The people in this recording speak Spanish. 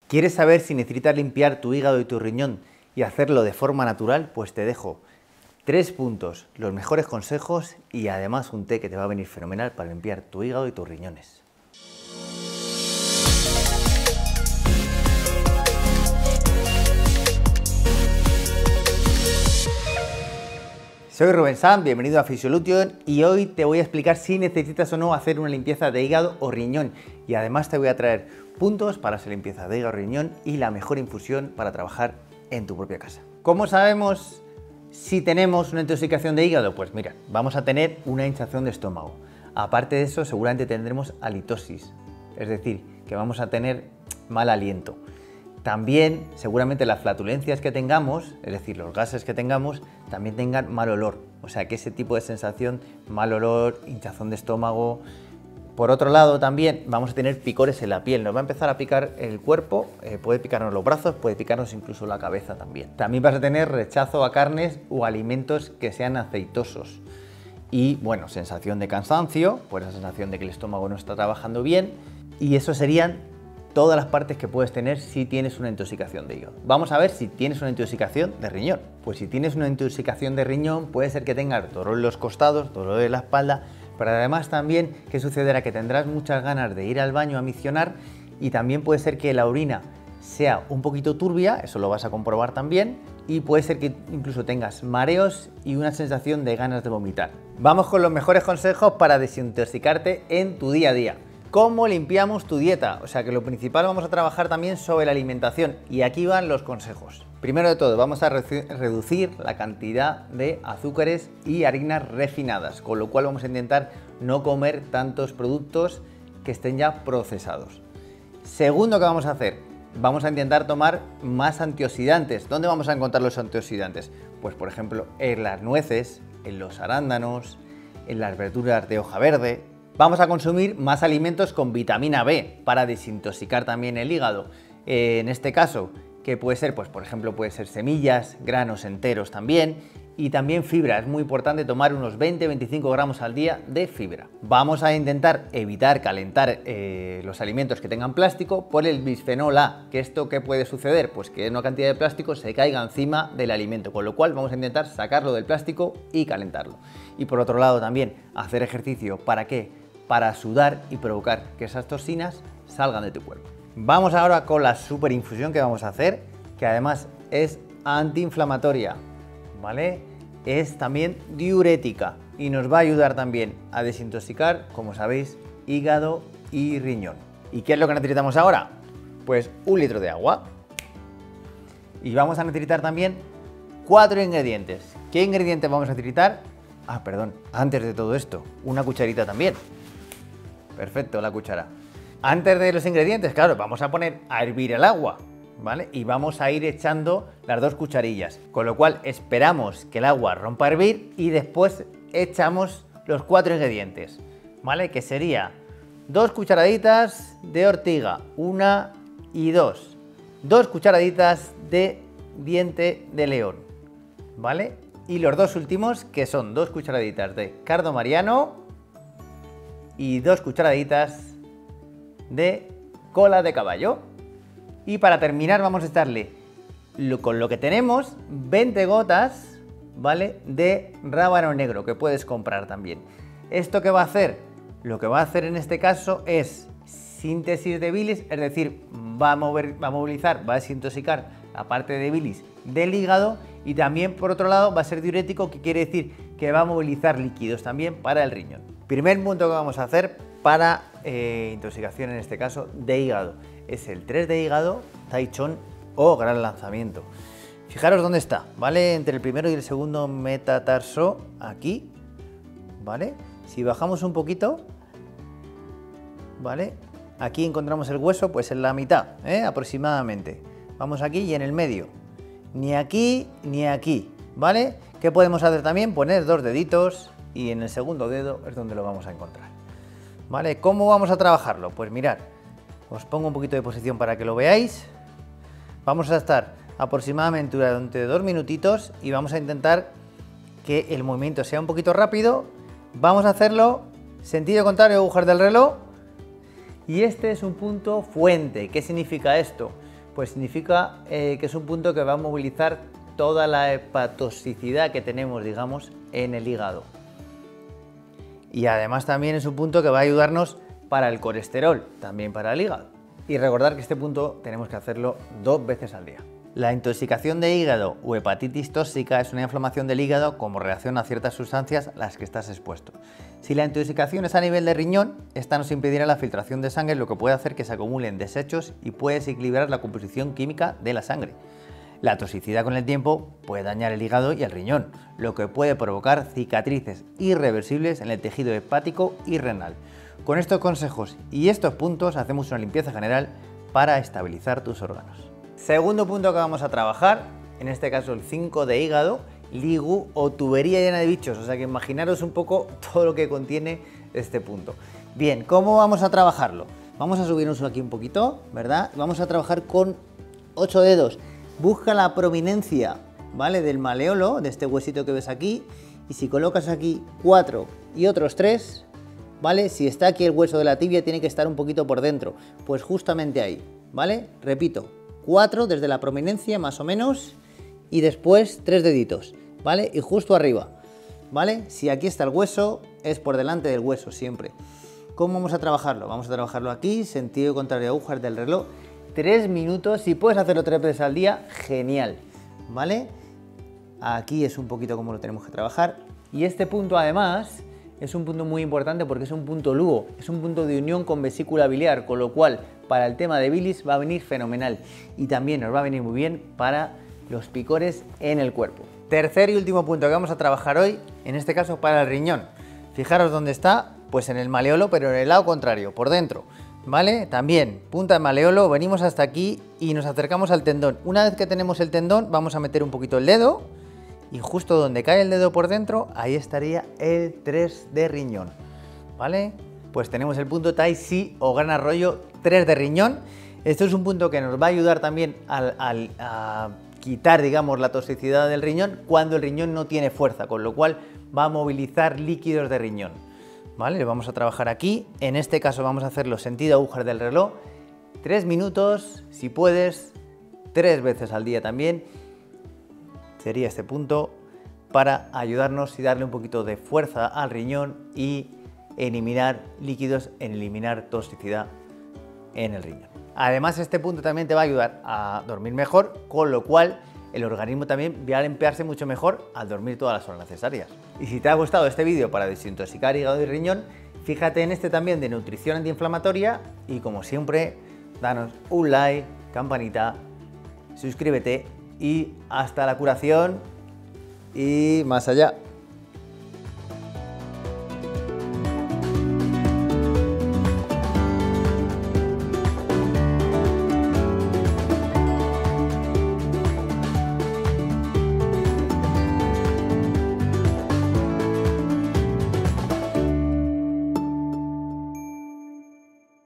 ¿Quieres saber si necesitas limpiar tu hígado y tu riñón y hacerlo de forma natural? Pues te dejo 3 puntos, los mejores consejos y además un té que te va a venir fenomenal para limpiar tu hígado y tus riñones. Soy Rubén Sam, bienvenido a Physiolution y hoy te voy a explicar si necesitas o no hacer una limpieza de hígado o riñón y además te voy a traer puntos para esa limpieza de hígado o riñón y la mejor infusión para trabajar en tu propia casa. ¿Cómo sabemos si tenemos una intoxicación de hígado? Pues mira, vamos a tener una hinchazón de estómago. Aparte de eso, seguramente tendremos halitosis, es decir, que vamos a tener mal aliento. También, seguramente las flatulencias que tengamos, es decir, los gases que tengamos, también tengan mal olor. O sea, que ese tipo de sensación, mal olor, hinchazón de estómago. Por otro lado, también vamos a tener picores en la piel. Nos va a empezar a picar el cuerpo, puede picarnos los brazos, puede picarnos incluso la cabeza también. También vas a tener rechazo a carnes o alimentos que sean aceitosos. Y, bueno, sensación de cansancio, pues la sensación de que el estómago no está trabajando bien. Y eso serían todas las partes que puedes tener si tienes una intoxicación de hígado. Vamos a ver si tienes una intoxicación de riñón. Pues si tienes una intoxicación de riñón, puede ser que tengas dolor en los costados, dolor en la espalda, pero además también, ¿qué sucederá? Que tendrás muchas ganas de ir al baño a miccionar y también puede ser que la orina sea un poquito turbia, eso lo vas a comprobar también, y puede ser que incluso tengas mareos y una sensación de ganas de vomitar. Vamos con los mejores consejos para desintoxicarte en tu día a día. ¿Cómo limpiamos tu dieta? O sea que lo principal, vamos a trabajar también sobre la alimentación y aquí van los consejos. Primero de todo, vamos a reducir la cantidad de azúcares y harinas refinadas, con lo cual vamos a intentar no comer tantos productos que estén ya procesados. Segundo que vamos a hacer, vamos a intentar tomar más antioxidantes. ¿Dónde vamos a encontrar los antioxidantes? Pues por ejemplo en las nueces, en los arándanos, en las verduras de hoja verde. Vamos a consumir más alimentos con vitamina B para desintoxicar también el hígado. En este caso, ¿qué puede ser? Pues por ejemplo puede ser semillas, granos enteros también y también fibra. Es muy importante tomar unos 20-25 gramos al día de fibra. Vamos a intentar evitar calentar los alimentos que tengan plástico por el bisfenol A. ¿Que esto qué puede suceder? Pues que una cantidad de plástico se caiga encima del alimento, con lo cual vamos a intentar sacarlo del plástico y calentarlo. Y por otro lado también hacer ejercicio. ¿Para qué? Para sudar y provocar que esas toxinas salgan de tu cuerpo. Vamos ahora con la super infusión que vamos a hacer, que además es antiinflamatoria, ¿vale? Es también diurética y nos va a ayudar también a desintoxicar, como sabéis, hígado y riñón. ¿Y qué es lo que necesitamos ahora? Pues 1 litro de agua. Y vamos a necesitar también 4 ingredientes. ¿Qué ingredientes vamos a necesitar? Ah, perdón, antes de todo esto, una cucharita también. Perfecto, la cuchara. Antes de los ingredientes, claro, vamos a poner a hervir el agua, ¿vale? Y vamos a ir echando las 2 cucharillas, con lo cual esperamos que el agua rompa a hervir y después echamos los 4 ingredientes, ¿vale? Que sería 2 cucharaditas de ortiga, 1 y 2. 2 cucharaditas de diente de león, ¿vale? Y los 2 últimos, que son 2 cucharaditas de cardo mariano y 2 cucharaditas de cola de caballo. Y para terminar vamos a echarle, con lo que tenemos, 20 gotas, ¿vale? De rábano negro, que puedes comprar también. ¿Esto qué va a hacer? Lo que va a hacer en este caso es síntesis de bilis, es decir, va a movilizar, va a desintoxicar la parte de bilis del hígado y también por otro lado va a ser diurético, que quiere decir que va a movilizar líquidos también para el riñón. Primer punto que vamos a hacer para intoxicación, en este caso de hígado, es el 3 de hígado, Taichung o gran lanzamiento. Fijaros dónde está, ¿vale? Entre el primero y el segundo metatarso, aquí, ¿vale? Si bajamos un poquito, ¿vale? Aquí encontramos el hueso, pues en la mitad, aproximadamente. Vamos aquí y en el medio. Ni aquí ni aquí, ¿vale? ¿Qué podemos hacer también? Poner 2 deditos y en el segundo dedo es donde lo vamos a encontrar, ¿vale? ¿Cómo vamos a trabajarlo? Pues mirad, os pongo un poquito de posición para que lo veáis. Vamos a estar aproximadamente durante 2 minutitos y vamos a intentar que el movimiento sea un poquito rápido. Vamos a hacerlo sentido contrario, agujas del reloj. Y este es un punto fuente. ¿Qué significa esto? Pues significa que es un punto que va a movilizar toda la hepatotoxicidad que tenemos, digamos, en el hígado. Y además también es un punto que va a ayudarnos para el colesterol, también para el hígado. Y recordar que este punto tenemos que hacerlo 2 veces al día. La intoxicación de hígado o hepatitis tóxica es una inflamación del hígado como reacción a ciertas sustancias a las que estás expuesto. Si la intoxicación es a nivel de riñón, esta nos impedirá la filtración de sangre, lo que puede hacer que se acumulen desechos y puede desequilibrar la composición química de la sangre. La toxicidad con el tiempo puede dañar el hígado y el riñón, lo que puede provocar cicatrices irreversibles en el tejido hepático y renal. Con estos consejos y estos puntos hacemos una limpieza general para estabilizar tus órganos. Segundo punto que vamos a trabajar, en este caso el 5 de hígado, LIGU o tubería llena de bichos, o sea que imaginaros un poco todo lo que contiene este punto. Bien, ¿cómo vamos a trabajarlo? Vamos a subirnos aquí un poquito, ¿verdad? Vamos a trabajar con 8 dedos. Busca la prominencia, ¿vale? Del maleolo, de este huesito que ves aquí, y si colocas aquí 4 y otros 3, ¿vale? Si está aquí el hueso de la tibia tiene que estar un poquito por dentro, pues justamente ahí, ¿vale? Repito, 4 desde la prominencia más o menos y después 3 deditos, ¿vale? Y justo arriba, ¿vale? Si aquí está el hueso, es por delante del hueso siempre. ¿Cómo vamos a trabajarlo? Vamos a trabajarlo aquí, sentido contrario a agujas del reloj, 3 minutos. Si puedes hacerlo 3 veces al día, genial, ¿vale? Aquí es un poquito como lo tenemos que trabajar. Y este punto además es un punto muy importante porque es un punto LUGO, es un punto de unión con vesícula biliar, con lo cual para el tema de bilis va a venir fenomenal y también nos va a venir muy bien para los picores en el cuerpo. Tercer y último punto que vamos a trabajar hoy, en este caso para el riñón. Fijaros dónde está, pues en el maleolo, pero en el lado contrario, por dentro, ¿vale? También, punta de maleolo, venimos hasta aquí y nos acercamos al tendón. Una vez que tenemos el tendón, vamos a meter un poquito el dedo y justo donde cae el dedo por dentro, ahí estaría el 3 de riñón, ¿vale? Pues tenemos el punto Tai Si o gran arroyo 3 de riñón. Esto es un punto que nos va a ayudar también a quitar, digamos, la toxicidad del riñón cuando el riñón no tiene fuerza, con lo cual va a movilizar líquidos de riñón, ¿vale? Lo vamos a trabajar aquí. En este caso vamos a hacerlo sentido agujas del reloj, 3 minutos, si puedes, 3 veces al día también. Sería este punto para ayudarnos y darle un poquito de fuerza al riñón y eliminar líquidos, eliminar toxicidad en el riñón. Además, este punto también te va a ayudar a dormir mejor, con lo cual el organismo también va a limpiarse mucho mejor al dormir todas las horas necesarias. Y si te ha gustado este vídeo para desintoxicar hígado y riñón, fíjate en este también de nutrición antiinflamatoria y como siempre, danos un like, campanita, suscríbete y hasta la curación y más allá.